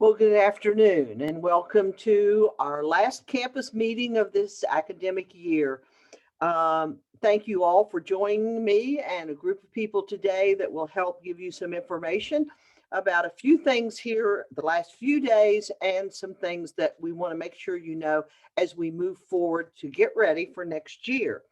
Well, good afternoon and welcome to our last campus meeting of this academic year. Thank you all for joining me and a group of people today that will help give you some information about a few things here the last few days and some things that we want to make sure you know as we move forward to get ready for next year.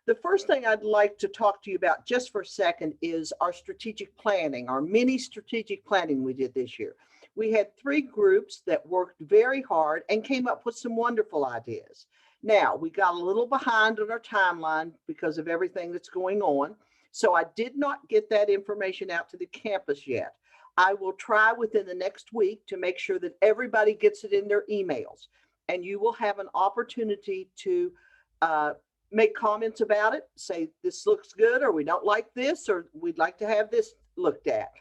The first thing I'd like to talk to you about just for a second is our strategic planning, our mini strategic planning we did this year. We had 3 groups that worked very hard and came up with some wonderful ideas. Now, we got a little behind on our timeline because of everything that's going on, so I did not get that information out to the campus yet. I will try within the next week to make sure that everybody gets it in their emails, and you will have an opportunity to make comments about it, say this looks good, or we don't like this, or we'd like to have this looked at.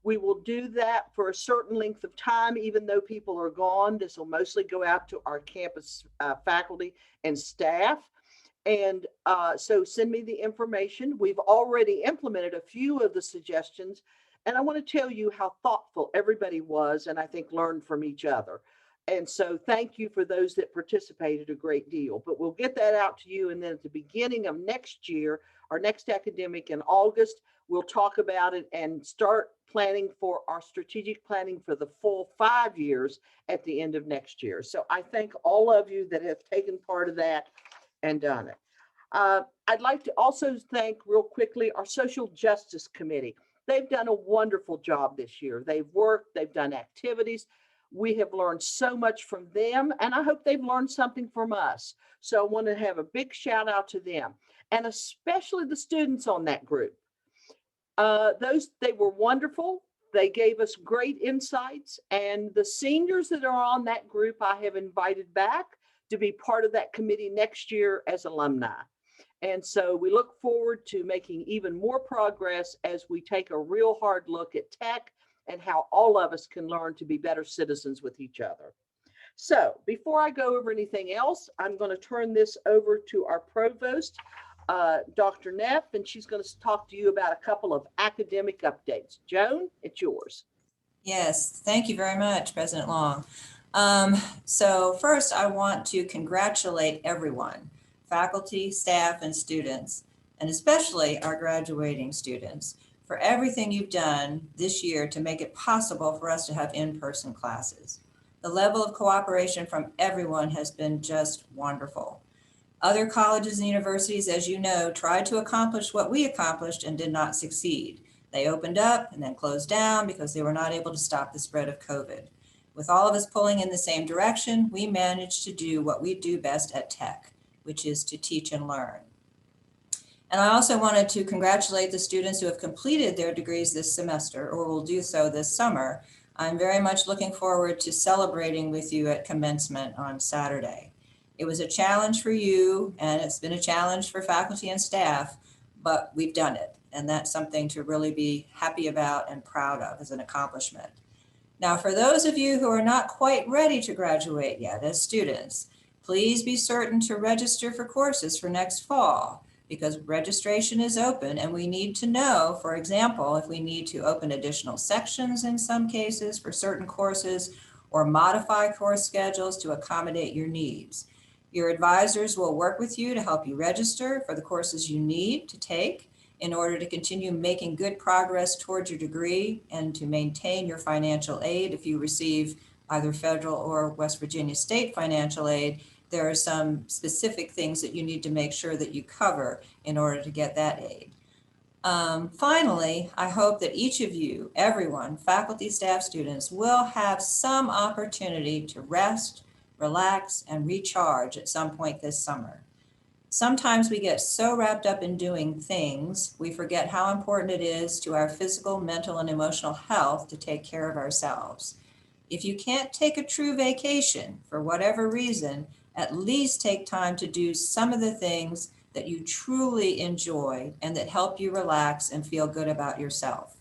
We will do that for a certain length of time, even though people are gone. This will mostly go out to our campus faculty and staff. And so send me the information. We've already implemented a few of the suggestions, and I want to tell you how thoughtful everybody was, and I think learned from each other. And so thank you for those that participated a great deal, but we'll get that out to you. And then at the beginning of next year, our next academic in August, we'll talk about it and start planning for our strategic planning for the full 5 years at the end of next year. So I thank all of you that have taken part of that and done it. I'd like to also thank real quickly our Social Justice Committee. They've done a wonderful job this year. They've worked, they've done activities. We have learned so much from them, and I hope they've learned something from us. So I want to have a big shout out to them, and especially the students on that group. They were wonderful. They gave us great insights, and the seniors that are on that group, I have invited back to be part of that committee next year as alumni. And so we look forward to making even more progress as we take a real hard look at tech and how all of us can learn to be better citizens with each other. So before I go over anything else, I'm going to turn this over to our provost, Dr. Neff, and she's going to talk to you about a couple of academic updates. Joan, it's yours. Yes, thank you very much, President Long. So first, I want to congratulate everyone, faculty, staff, and students, and especially our graduating students, for everything you've done this year to make it possible for us to have in-person classes. The level of cooperation from everyone has been just wonderful. Other colleges and universities, as you know, tried to accomplish what we accomplished and did not succeed. They opened up and then closed down because they were not able to stop the spread of COVID. With all of us pulling in the same direction, we managed to do what we do best at Tech, which is to teach and learn. And I also wanted to congratulate the students who have completed their degrees this semester or will do so this summer. I'm very much looking forward to celebrating with you at commencement on Saturday. It was a challenge for you, and it's been a challenge for faculty and staff, but we've done it. And that's something to really be happy about and proud of as an accomplishment. Now, for those of you who are not quite ready to graduate yet as students, please be certain to register for courses for next fall, because registration is open and we need to know, for example, if we need to open additional sections in some cases for certain courses or modify course schedules to accommodate your needs. Your advisors will work with you to help you register for the courses you need to take in order to continue making good progress towards your degree and to maintain your financial aid. If you receive either federal or West Virginia state financial aid, there are some specific things that you need to make sure that you cover in order to get that aid. Finally, I hope that each of you, everyone, faculty, staff, students, will have some opportunity to rest, relax, and recharge at some point this summer. Sometimes we get so wrapped up in doing things, we forget how important it is to our physical, mental, and emotional health to take care of ourselves. If you can't take a true vacation for whatever reason, at least take time to do some of the things that you truly enjoy and that help you relax and feel good about yourself.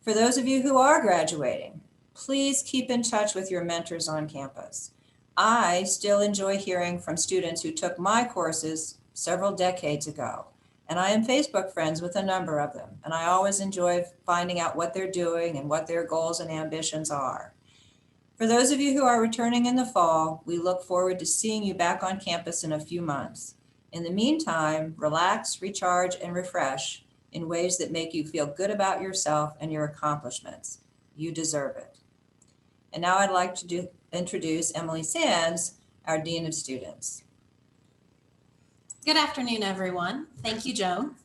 For those of you who are graduating, please keep in touch with your mentors on campus. I still enjoy hearing from students who took my courses several decades ago, and I am Facebook friends with a number of them, and I always enjoy finding out what they're doing and what their goals and ambitions are. For those of you who are returning in the fall, we look forward to seeing you back on campus in a few months. In the meantime, relax, recharge, and refresh in ways that make you feel good about yourself and your accomplishments. You deserve it. And now I'd like to introduce Emily Sands, our Dean of Students. Good afternoon, everyone. Thank you, Joan.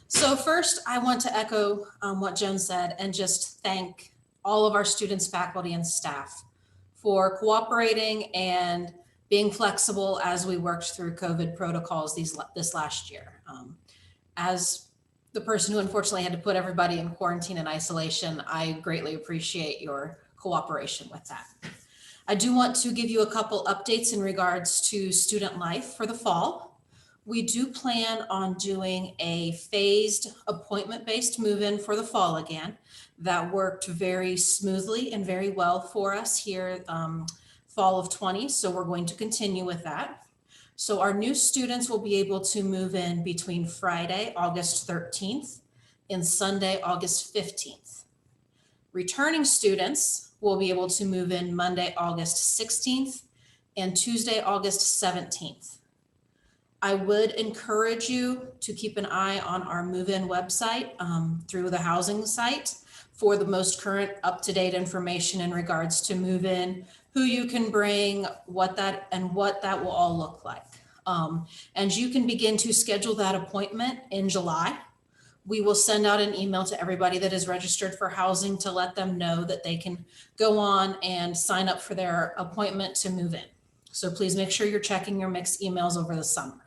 So first, I want to echo what Joan said and just thank all of our students, faculty, and staff for cooperating and being flexible as we worked through COVID protocols this last year. As the person who unfortunately had to put everybody in quarantine and isolation, I greatly appreciate your cooperation with that. I do want to give you a couple updates in regards to student life for the fall. We do plan on doing a phased appointment-based move-in for the fall again. That worked very smoothly and very well for us here fall of 20, so we're going to continue with that. So our new students will be able to move in between Friday, August 13th and Sunday, August 15th. Returning students will be able to move in Monday, August 16th and Tuesday, August 17th. I would encourage you to keep an eye on our move-in website through the housing site for the most current up-to-date information in regards to move-in, who you can bring, what that will all look like. And you can begin to schedule that appointment in July. We will send out an email to everybody that is registered for housing to let them know that they can go on and sign up for their appointment to move in. So please make sure you're checking your mixed emails over the summer.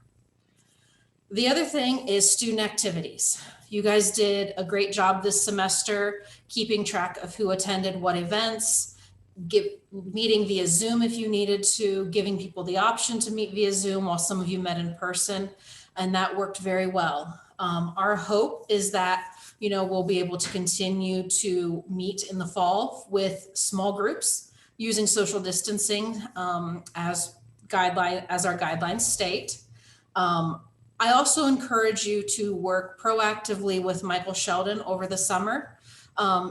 The other thing is student activities. You guys did a great job this semester, keeping track of who attended what events, meeting via Zoom if you needed to, giving people the option to meet via Zoom while some of you met in person, and that worked very well. Our hope is that we'll be able to continue to meet in the fall with small groups using social distancing as our guidelines state. I also encourage you to work proactively with Michael Sheldon over the summer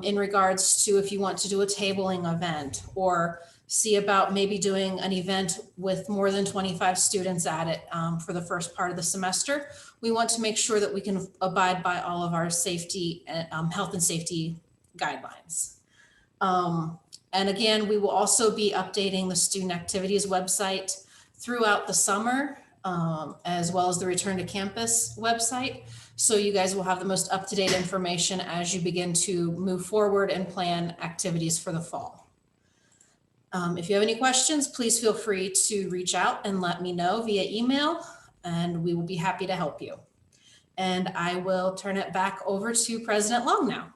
in regards to if you want to do a tabling event or see about maybe doing an event with more than 25 students at it for the first part of the semester. We want to make sure that we can abide by all of our safety, health and safety guidelines. And again, we will also be updating the student activities website throughout the summer, as well as the Return to Campus website. So you guys will have the most up-to-date information as you begin to move forward and plan activities for the fall. If you have any questions, please feel free to reach out and let me know via email, and we will be happy to help you. And I will turn it back over to President Long now.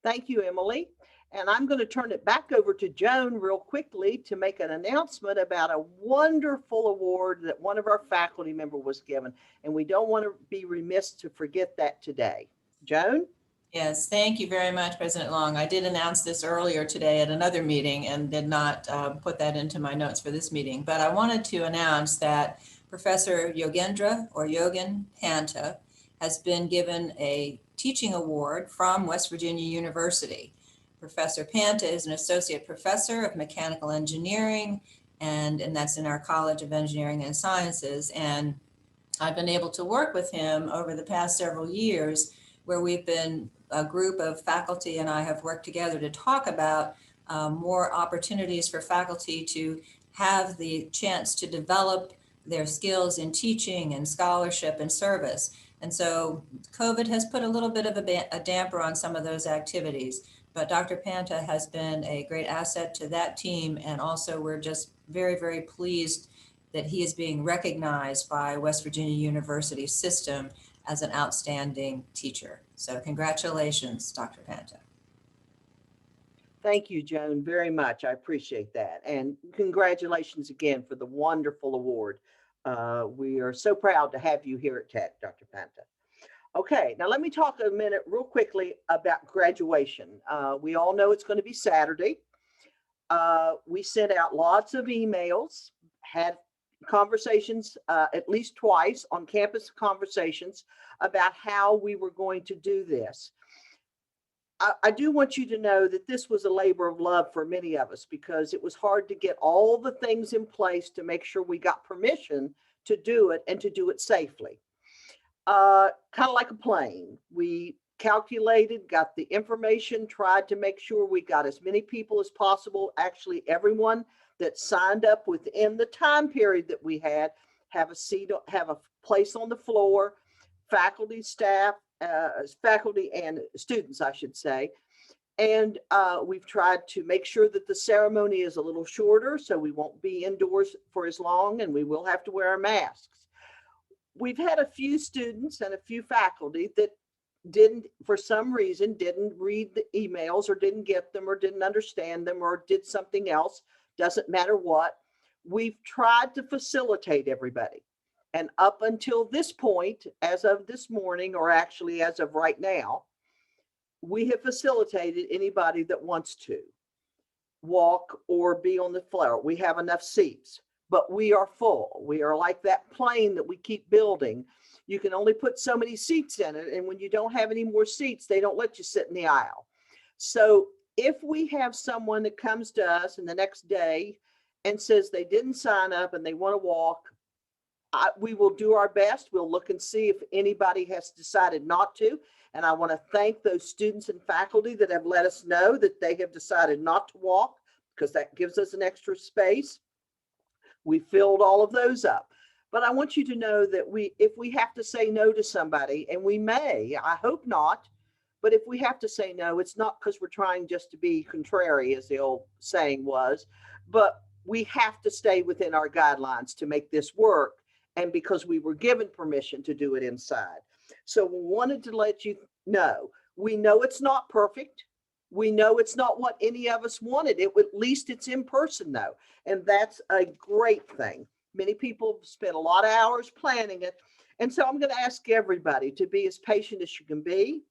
Thank you, Emily. And I'm going to turn it back over to Joan real quickly to make an announcement about a wonderful award that one of our faculty members was given. And we don't want to be remiss to forget that today. Joan? Yes, thank you very much, President Long. I did announce this earlier today at another meeting and did not put that into my notes for this meeting. But I wanted to announce that Professor Yogendra or Yogan Panta has been given a teaching award from West Virginia University. Professor Panta is an associate professor of mechanical engineering, and that's in our College of Engineering and Sciences. And I've been able to work with him over the past several years, where we've been a group of faculty and I have worked together to talk about more opportunities for faculty to have the chance to develop their skills in teaching and scholarship and service. And so COVID has put a little bit of a damper on some of those activities, but Dr. Panta has been a great asset to that team. And also we're just very, very pleased that he is being recognized by West Virginia University system as an outstanding teacher. So congratulations, Dr. Panta. Thank you, Joan, very much. I appreciate that. And congratulations again for the wonderful award. We are so proud to have you here at Tech, Dr. Panta. Okay, now let me talk a minute real quickly about graduation. We all know it's going to be Saturday. We sent out lots of emails, had conversations at least twice on campus conversations about how we were going to do this. I do want you to know that this was a labor of love for many of us because it was hard to get all the things in place to make sure we got permission to do it and to do it safely. Kind of like a plane. We calculated, got the information, tried to make sure we got as many people as possible. Actually, everyone that signed up within the time period that we had have a seat, have a place on the floor, faculty, staff, faculty and students, I should say. And we've tried to make sure that the ceremony is a little shorter so we won't be indoors for as long and we will have to wear our masks. We've had a few students and a few faculty that didn't, for some reason, didn't read the emails or didn't get them or didn't understand them or did something else. Doesn't matter what. We've tried to facilitate everybody. And up until this point, as of this morning, or actually as of right now, we have facilitated anybody that wants to walk or be on the floor. We have enough seats, but we are full. We are like that plane that we keep building. You can only put so many seats in it. And when you don't have any more seats, they don't let you sit in the aisle. So if we have someone that comes to us in the next day and says they didn't sign up and they want to walk, we will do our best. We'll look and see if anybody has decided not to. And I want to thank those students and faculty that have let us know that they have decided not to walk because that gives us an extra space. We filled all of those up. But I want you to know that if we have to say no to somebody, and we may, I hope not, but if we have to say no, it's not because we're trying just to be contrary, as the old saying was, but we have to stay within our guidelines to make this work. And because we were given permission to do it inside. So we wanted to let you know, we know it's not perfect. We know it's not what any of us wanted. At least it's in person though. And that's a great thing. Many people spend a lot of hours planning it. And so I'm going to ask everybody to be as patient as you can be.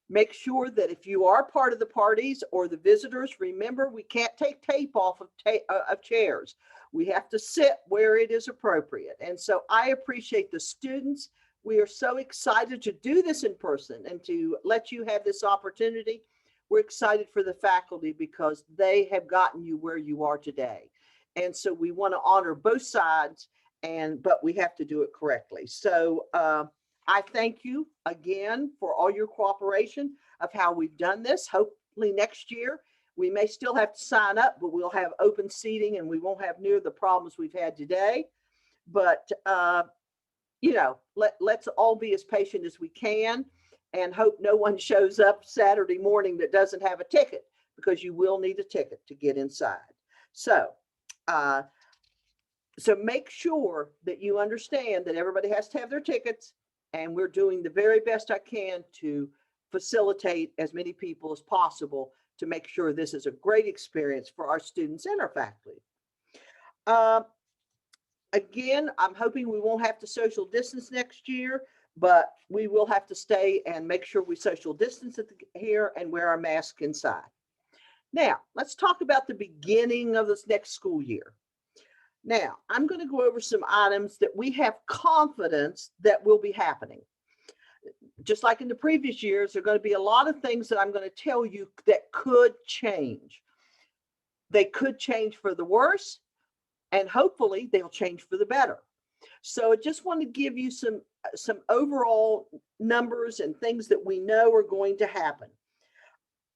Make sure that if you are part of the parties or the visitors, remember we can't take tape off of chairs. We have to sit where it is appropriate. And so I appreciate the students. We are so excited to do this in person and to let you have this opportunity. we're excited for the faculty because they have gotten you where you are today. And so we want to honor both sides, but we have to do it correctly. So I thank you again for all your cooperation of how we've done this. Hopefully next year, we may still have to sign up, but we'll have open seating and we won't have near the problems we've had today. But, let's all be as patient as we can and hope no one shows up Saturday morning that doesn't have a ticket, because you will need a ticket to get inside. So make sure that you understand that everybody has to have their tickets, and we're doing the very best I can to facilitate as many people as possible to make sure this is a great experience for our students and our faculty. Again, I'm hoping we won't have to social distance next year, but we will have to stay and make sure we social distance here and wear our mask inside. Now, let's talk about the beginning of this next school year. Now, I'm going to go over some items that we have confidence that will be happening. Just like in the previous years, there are going to be a lot of things that I'm going to tell you that could change. They could change for the worse, and hopefully they'll change for the better. So I just want to give you some overall numbers and things that we know are going to happen.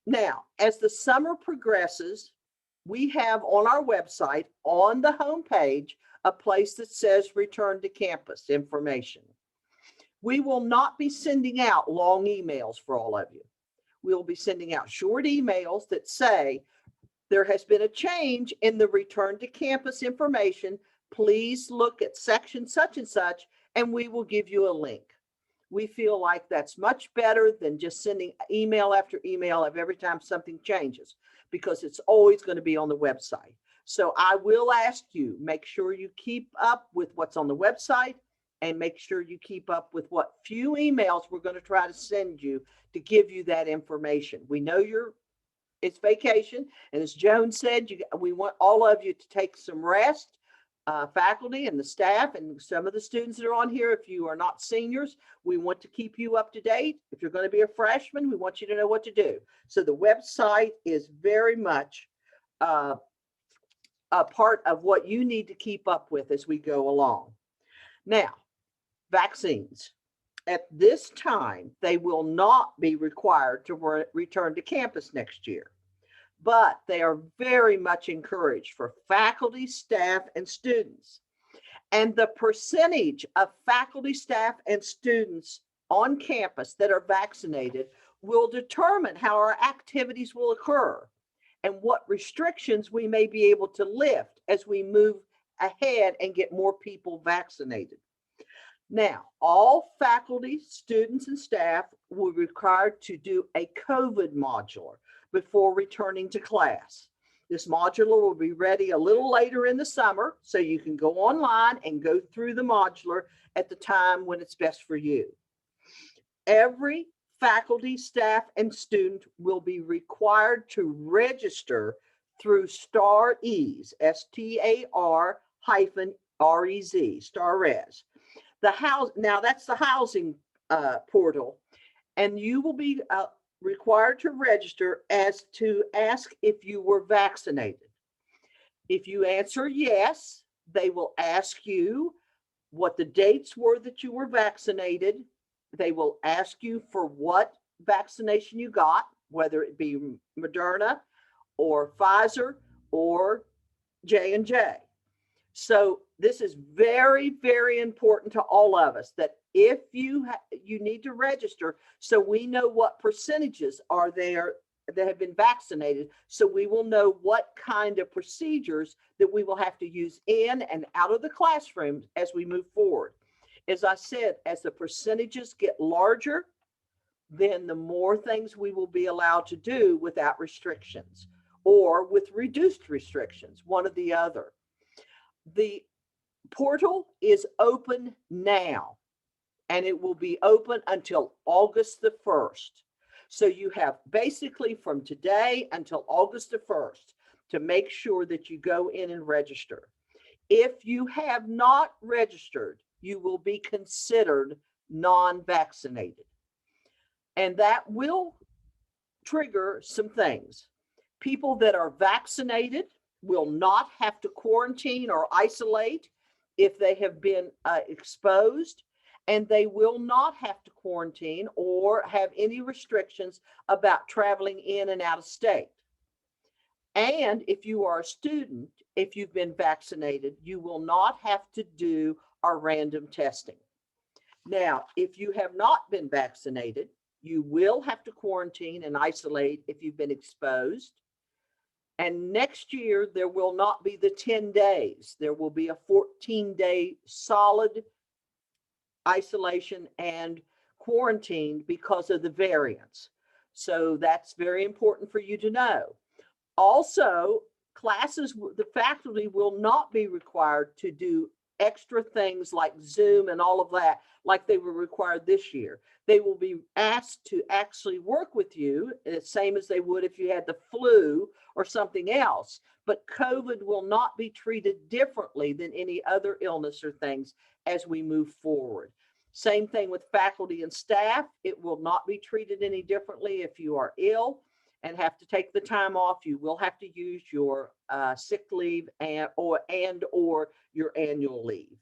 Now, as the summer progresses, we have on our website, on the homepage, a place that says return to campus information. We will not be sending out long emails for all of you. We'll be sending out short emails that say, there has been a change in the return to campus information. Please look at section such and such, and we will give you a link. We feel like that's much better than just sending email after email of every time something changes, because it's always going to be on the website. So I will ask you, make sure you keep up with what's on the website, and make sure you keep up with what few emails we're going to try to send you to give you that information. We know it's vacation, and as Joan said, we want all of you to take some rest, faculty and the staff and some of the students that are on here. If you are not seniors, we want to keep you up to date. If you're going to be a freshman, we want you to know what to do. So the website is very much a part of what you need to keep up with as we go along. Now, vaccines. At this time, they will not be required to return to campus next year, but they are very much encouraged for faculty, staff, and students. And the percentage of faculty, staff, and students on campus that are vaccinated will determine how our activities will occur and what restrictions we may be able to lift as we move ahead and get more people vaccinated. Now, all faculty, students, and staff will be required to do a COVID modular before returning to class. This modular will be ready a little later in the summer, so you can go online and go through the modular at the time when it's best for you. Every faculty, staff, and student will be required to register through STAR-EZ, STAR-REZ, STAR-REZ. Now that's the housing portal, and you will be required to register as to ask if you were vaccinated. If you answer yes, they will ask you what the dates were that you were vaccinated. They will ask you for what vaccination you got, whether it be Moderna or Pfizer or J&J. So this is very, very important to all of us, that if you need to register, so we know what percentages are there that have been vaccinated, so we will know what kind of procedures that we will have to use in and out of the classroom as we move forward. As I said, as the percentages get larger, then the more things we will be allowed to do without restrictions or with reduced restrictions, one or the other. The portal is open now, and it will be open until August the 1st. So you have basically from today until August the 1st to make sure that you go in and register. If you have not registered, you will be considered non-vaccinated. And that will trigger some things. People that are vaccinated will not have to quarantine or isolate if they have been exposed, and they will not have to quarantine or have any restrictions about traveling in and out of state. And if you are a student, if you've been vaccinated, you will not have to do our random testing. Now, if you have not been vaccinated, you will have to quarantine and isolate if you've been exposed. And next year, there will not be the 10 days. There will be a 14-day solid isolation and quarantine because of the variants. So that's very important for you to know. Also, classes, the faculty will not be required to do extra things like Zoom and all of that like they were required this year. They will be asked to actually work with you, the same as they would if you had the flu or something else. But COVID will not be treated differently than any other illness or things as we move forward. Same thing with faculty and staff. It will not be treated any differently if you are ill and have to take the time off. You will have to use your sick leave and or your annual leave.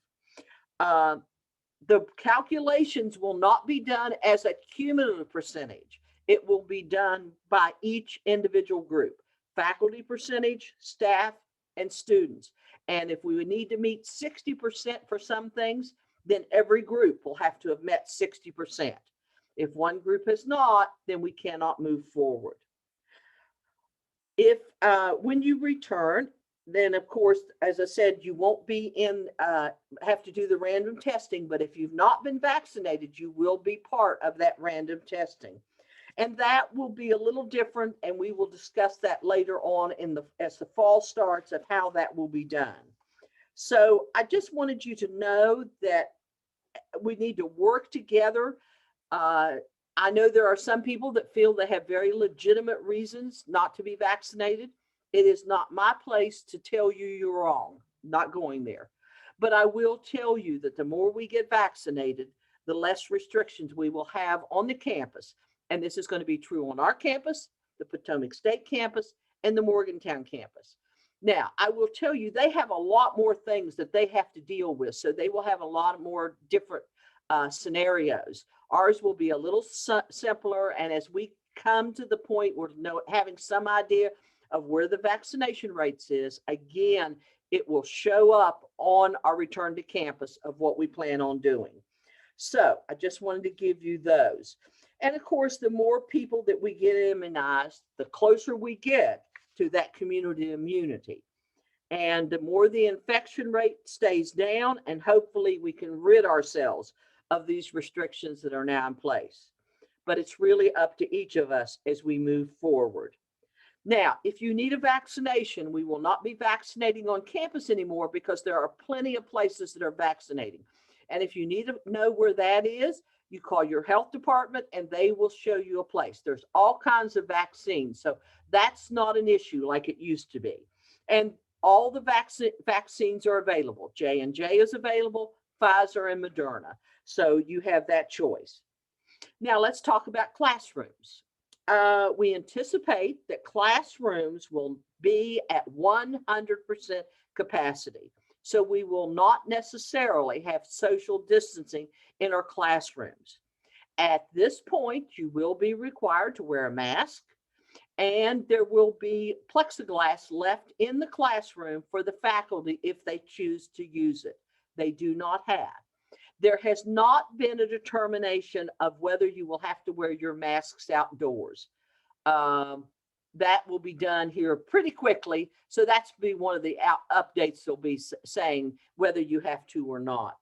The calculations will not be done as a cumulative percentage. It will be done by each individual group, faculty percentage, staff, and students. And if we would need to meet 60% for some things, then every group will have to have met 60%. If one group has not, then we cannot move forward. If when you return, then of course, as I said, you won't be in, have to do the random testing, but if you've not been vaccinated, you will be part of that random testing. And that will be a little different, and we will discuss that later on as the fall starts of how that will be done. So I just wanted you to know that we need to work together. I know there are some people that feel they have very legitimate reasons not to be vaccinated. It is not my place to tell you you're wrong, not going there. But I will tell you that the more we get vaccinated, the less restrictions we will have on the campus. And this is going to be true on our campus, the Potomac State campus, and the Morgantown campus. Now, I will tell you, they have a lot more things that they have to deal with. So they will have a lot more different scenarios. Ours will be a little simpler. And as we come to the point where having some idea of where the vaccination rates is, again, it will show up on our return to campus of what we plan on doing. So I just wanted to give you those. And of course, the more people that we get immunized, the closer we get to that community immunity. And the more the infection rate stays down, and hopefully we can rid ourselves of these restrictions that are now in place. But it's really up to each of us as we move forward. Now, if you need a vaccination, we will not be vaccinating on campus anymore because there are plenty of places that are vaccinating. And if you need to know where that is, you call your health department and they will show you a place. There's all kinds of vaccines. So that's not an issue like it used to be. And all the vaccines are available. J&J is available, Pfizer and Moderna. So you have that choice. Now let's talk about classrooms. We anticipate that classrooms will be at 100% capacity. So we will not necessarily have social distancing in our classrooms. At this point, you will be required to wear a mask, and there will be plexiglass left in the classroom for the faculty if they choose to use it. They do not have. There has not been a determination of whether you will have to wear your masks outdoors. That will be done here pretty quickly. So that's be one of the updates they'll be saying whether you have to or not.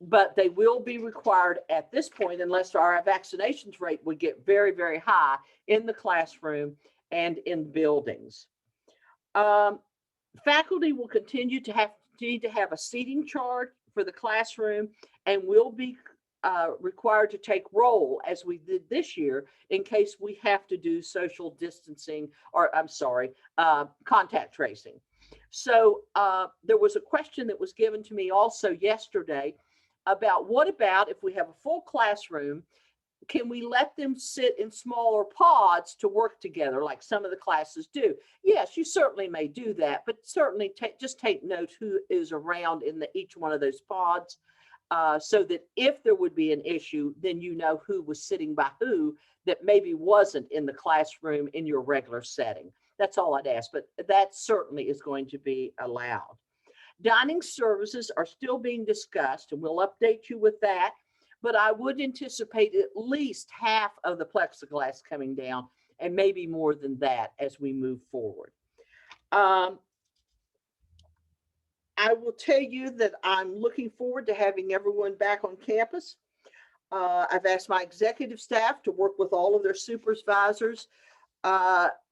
But they will be required at this point unless our vaccinations rate would get very, very high in the classroom and in buildings. Faculty will continue to need to have a seating chart for the classroom and will be required to take roll as we did this year in case we have to do social distancing or contact tracing. So there was a question that was given to me also yesterday about what about if we have a full classroom can we let them sit in smaller pods to work together like some of the classes do? Yes, you certainly may do that, but certainly just take note who is around in each one of those pods, so that if there would be an issue, then you know who was sitting by who that maybe wasn't in the classroom in your regular setting. That's all I'd ask, but that certainly is going to be allowed. Dining services are still being discussed, and we'll update you with that. But I would anticipate at least half of the plexiglass coming down, and maybe more than that as we move forward. I will tell you that I'm looking forward to having everyone back on campus. I've asked my executive staff to work with all of their supervisors,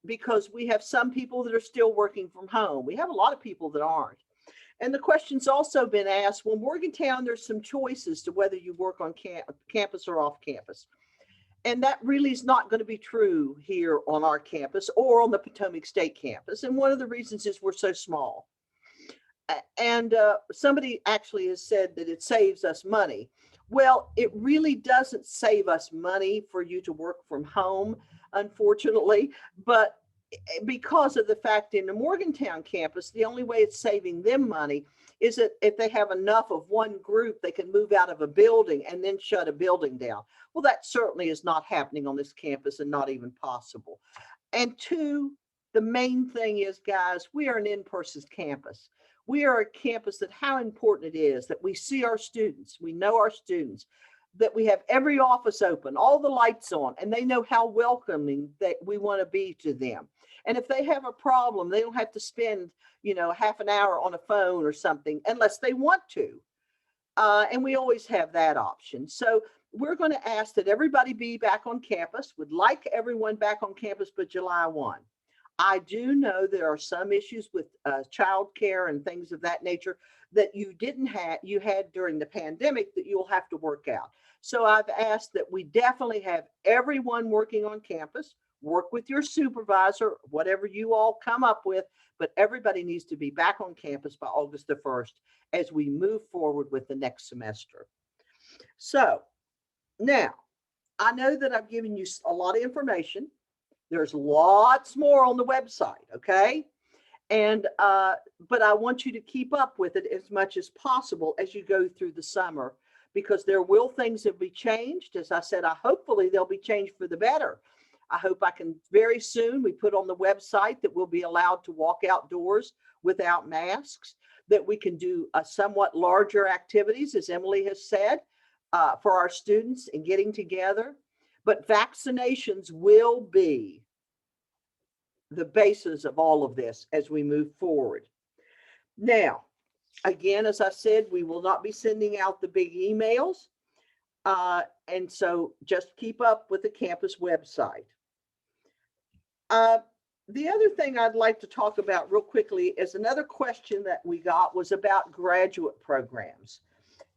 because we have some people that are still working from home. We have a lot of people that aren't. And the question's also been asked, well, Morgantown, there's some choices to whether you work on campus or off campus. And that really is not going to be true here on our campus or on the Potomac State campus. And one of the reasons is we're so small. And somebody actually has said that it saves us money. Well, it really doesn't save us money for you to work from home, unfortunately, but because of the fact in the Morgantown campus, the only way it's saving them money is that if they have enough of one group, they can move out of a building and then shut a building down. Well, that certainly is not happening on this campus and not even possible. And two, the main thing is, guys, we are an in-person campus. We are a campus that how important it is that we see our students, we know our students, that we have every office open, all the lights on, and they know how welcoming that we want to be to them. And if they have a problem, they don't have to spend, half an hour on a phone or something unless they want to. And we always have that option. So we're going to ask that everybody be back on campus. Would like everyone back on campus, but July 1. I do know there are some issues with childcare and things of that nature that you had during the pandemic that you'll have to work out. So I've asked that we definitely have everyone working on campus, work with your supervisor, whatever you all come up with, but everybody needs to be back on campus by August the 1st as we move forward with the next semester. So now, I know that I've given you a lot of information. There's lots more on the website, okay? And but I want you to keep up with it as much as possible as you go through the summer, because there will things that be changed. As I said, hopefully they'll be changed for the better. I hope I can very soon, we put on the website that we'll be allowed to walk outdoors without masks, that we can do somewhat larger activities, as Emily has said, for our students and getting together. But vaccinations will be the basis of all of this as we move forward. Now, again, as I said, we will not be sending out the big emails. And so just keep up with the campus website. The other thing I'd like to talk about real quickly is another question that we got was about graduate programs.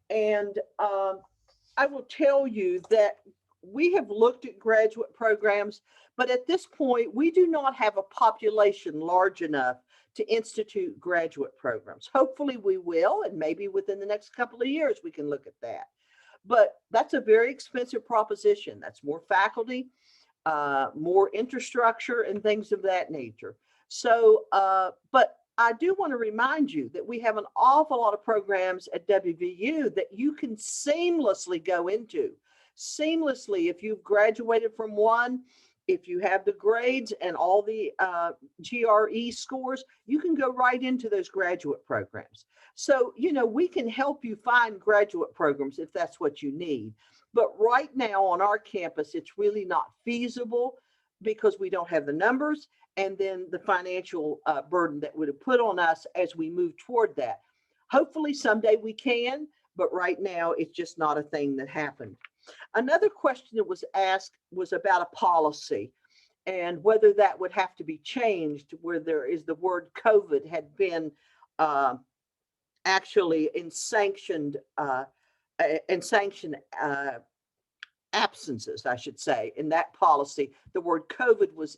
And I will tell you that we have looked at graduate programs, but at this point, we do not have a population large enough to institute graduate programs. Hopefully we will, and maybe within the next couple of years, we can look at that. But that's a very expensive proposition. That's more faculty, more infrastructure and things of that nature. So, but I do want to remind you that we have an awful lot of programs at WVU that you can seamlessly go into. Seamlessly, if you've graduated from one, if you have the grades and all the GRE scores, you can go right into those graduate programs. So, we can help you find graduate programs if that's what you need. But right now on our campus, it's really not feasible because we don't have the numbers and then the financial burden that would have put on us as we move toward that. Hopefully someday we can, but right now it's just not a thing that happened. Another question that was asked was about a policy and whether that would have to be changed, where there is the word COVID had been actually in sanctioned absences, I should say, in that policy. The word COVID was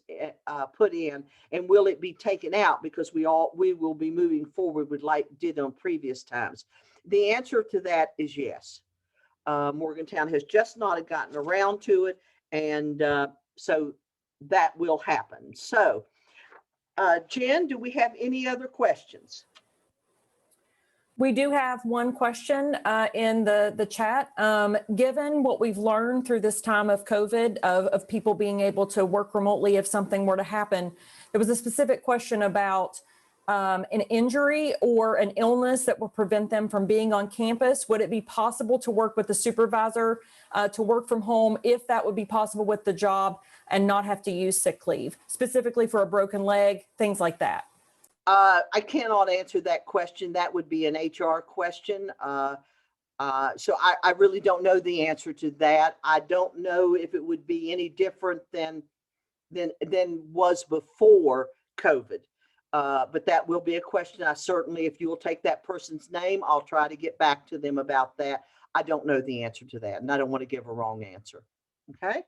put in, and will it be taken out because we will be moving forward with like did on previous times? The answer to that is yes. Morgantown has just not gotten around to it. And so that will happen. So, Jen, do we have any other questions? We do have one question in the chat. Given what we've learned through this time of COVID, of people being able to work remotely if something were to happen, there was a specific question about an injury or an illness that will prevent them from being on campus. Would it be possible to work with the supervisor to work from home if that would be possible with the job and not have to use sick leave, specifically for a broken leg, things like that? I cannot answer that question. That would be an HR question. So I really don't know the answer to that. I don't know if it would be any different than was before COVID. But that will be a question. I certainly, if you will take that person's name, I'll try to get back to them about that. I don't know the answer to that, and I don't want to give a wrong answer. Okay.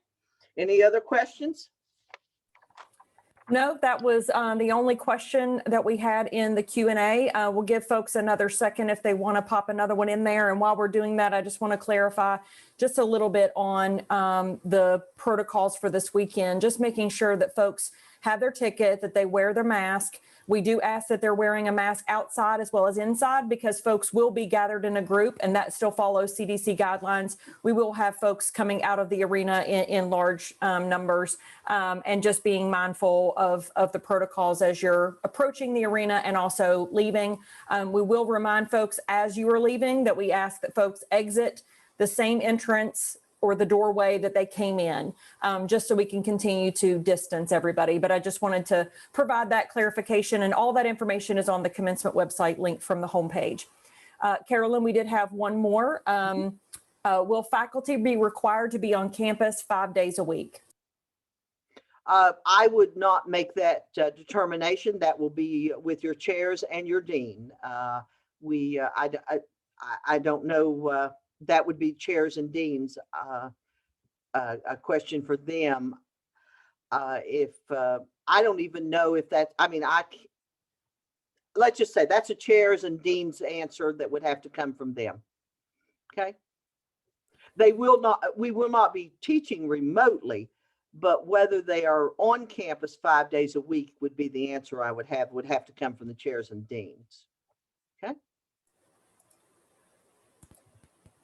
Any other questions? No, that was the only question that we had in the Q&A. We'll give folks another second if they want to pop another one in there. And while we're doing that, I just want to clarify just a little bit on the protocols for this weekend, just making sure that folks have their ticket, that they wear their mask. We do ask that they're wearing a mask outside as well as inside because folks will be gathered in a group and that still follows CDC guidelines. We will have folks coming out of the arena in large numbers and just being mindful of the protocols as you're approaching the arena and also leaving. We will remind folks as you are leaving that we ask that folks exit the same entrance or the doorway that they came in, just so we can continue to distance everybody. But I just wanted to provide that clarification, and all that information is on the commencement website linked from the homepage. Carolyn, we did have one more. Will faculty be required to be on campus 5 days a week? I would not make that determination. That will be with your chairs and your dean. I don't know. That would be chairs and deans, a question for them. I don't even know if that, let's just say that's a chairs and deans answer that would have to come from them. Okay. We will not be teaching remotely, but whether they are on campus 5 days a week would be the answer I would have to come from the chairs and deans. Okay.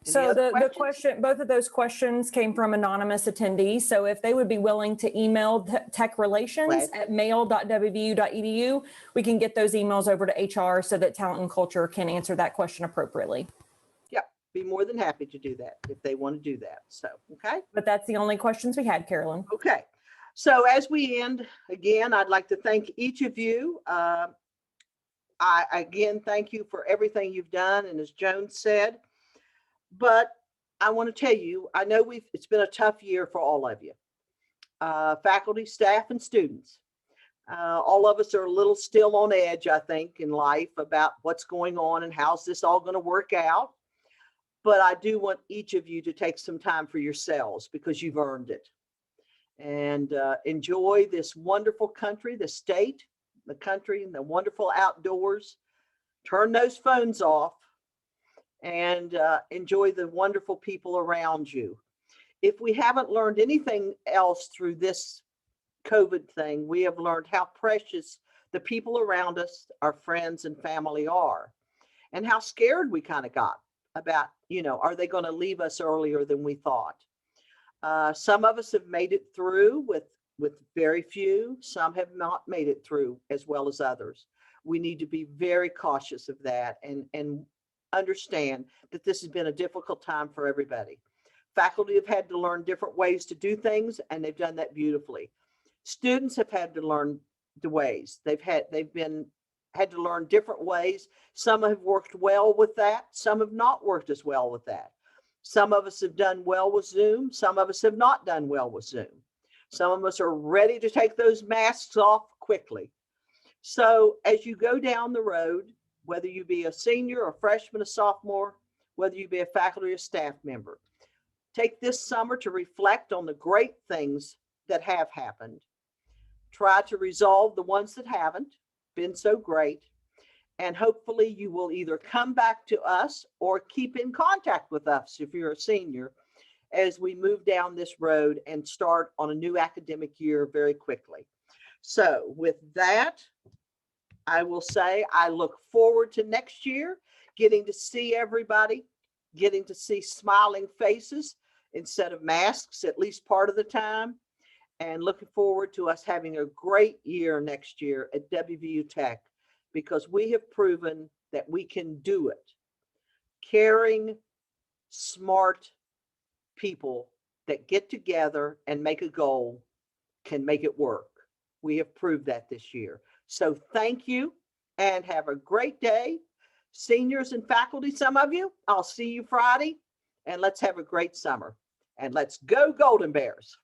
So the question, both of those questions came from anonymous attendees. So if they would be willing to email techrelations@mail.wvu.edu, we can get those emails over to HR so that Talent and Culture can answer that question appropriately. Yeah, be more than happy to do that if they want to do that. So, okay. But that's the only questions we had, Carolyn. Okay. So as we end, again, I'd like to thank each of you. I again, thank you for everything you've done. And as Joan said, but I want to tell you, I know it's been a tough year for all of you, faculty, staff, and students. All of us are a little still on edge, I think, in life about what's going on and how's this all going to work out. But I do want each of you to take some time for yourselves because you've earned it. And enjoy this wonderful country, the state, the country, and the wonderful outdoors. Turn those phones off. And enjoy the wonderful people around you. If we haven't learned anything else through this COVID thing, we have learned how precious the people around us, our friends and family are, and how scared we kind of got about, are they going to leave us earlier than we thought? Some of us have made it through with very few. Some have not made it through as well as others. We need to be very cautious of that and understand that this has been a difficult time for everybody. Faculty have had to learn different ways to do things, and they've done that beautifully. Students have had to learn the ways. They've had to learn different ways. Some have worked well with that. Some have not worked as well with that. Some of us have done well with Zoom. Some of us have not done well with Zoom. Some of us are ready to take those masks off quickly. So as you go down the road, whether you be a senior, a freshman, a sophomore, whether you be a faculty or staff member, take this summer to reflect on the great things that have happened. Try to resolve the ones that haven't been so great, And hopefully you will either come back to us or keep in contact with us if you're a senior as we move down this road and start on a new academic year very quickly. So with that, I will say I look forward to next year, getting to see everybody, getting to see smiling faces instead of masks at least part of the time, and looking forward to us having a great year next year at WVU Tech, because we have proven that we can do it. Caring, smart people that get together and make a goal can make it work. We have proved that this year. So thank you and have a great day. Seniors and faculty, some of you, I'll see you Friday, and let's have a great summer. And let's go Golden Bears.